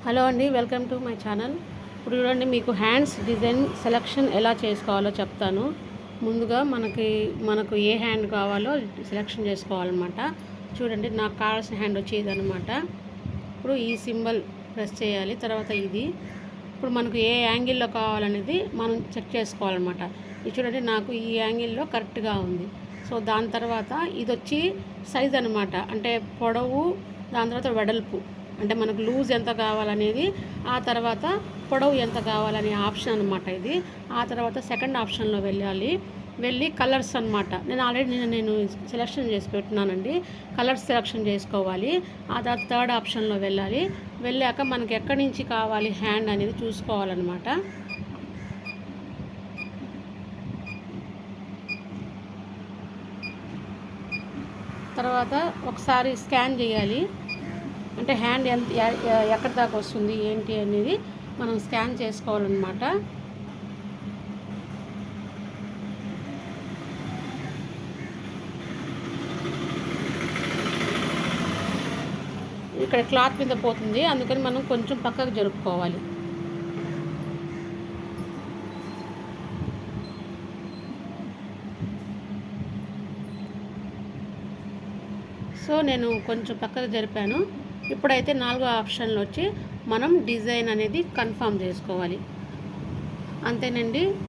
Hello అండి, welcome to my channel. ఇప్పుడు చూడండి, మీకు హ్యాండ్స్ డిజైన్ సెలెక్షన్ ఎలా చేసుకోవాలో చెప్తాను. ముందుగా మనకు ఏ హ్యాండ్ కావాలో సెలెక్షన్ చేసుకోవాలన్నమాట. చూడండి, నాకు కావాల్సిన హ్యాండ్ వచ్చి ఇదనమాట. ఇప్పుడు ఈ సింబల్ ప్రెస్ చేయాలి. తర్వాత ఇది ఇప్పుడు మనకు ఏ యాంగిల్లో కావాలనేది మనం చెక్ చేసుకోవాలన్నమాట. ఇది చూడండి, నాకు ఈ యాంగిల్లో కరెక్ట్గా ఉంది. సో దాని తర్వాత ఇది వచ్చి సైజ్ అనమాట, అంటే పొడవు, దాని తర్వాత వెడల్పు, అంటే మనకు లూజ్ ఎంత కావాలనేది, ఆ తర్వాత పొడవు ఎంత కావాలనే ఆప్షన్ అనమాట ఇది. ఆ తర్వాత సెకండ్ ఆప్షన్లో వెళ్ళి కలర్స్ అనమాట. నేను ఆల్రెడీ నేను సెలెక్షన్ చేసి పెట్టున్నానండి. కలర్స్ సెలెక్షన్ చేసుకోవాలి. ఆ తర్వాత థర్డ్ ఆప్షన్లో వెళ్ళాక మనకి ఎక్కడి నుంచి కావాలి హ్యాండ్ అనేది చూసుకోవాలన్నమాట. తర్వాత ఒకసారి స్కాన్ చేయాలి, అంటే హ్యాండ్ ఎక్కడి దాకా వస్తుంది ఏంటి అనేది మనం స్కాన్ చేసుకోవాలన్నమాట. ఇక్కడ క్లాత్ మీద పోతుంది, అందుకని మనం కొంచెం పక్కకు జరుపుకోవాలి. సో నేను కొంచెం పక్కకు జరిపాను. ఇప్పుడైతే 4వ ఆప్షన్లో వచ్చి మనం డిజైన్ అనేది కన్ఫర్మ్ చేసుకోవాలి. అంతేనండి.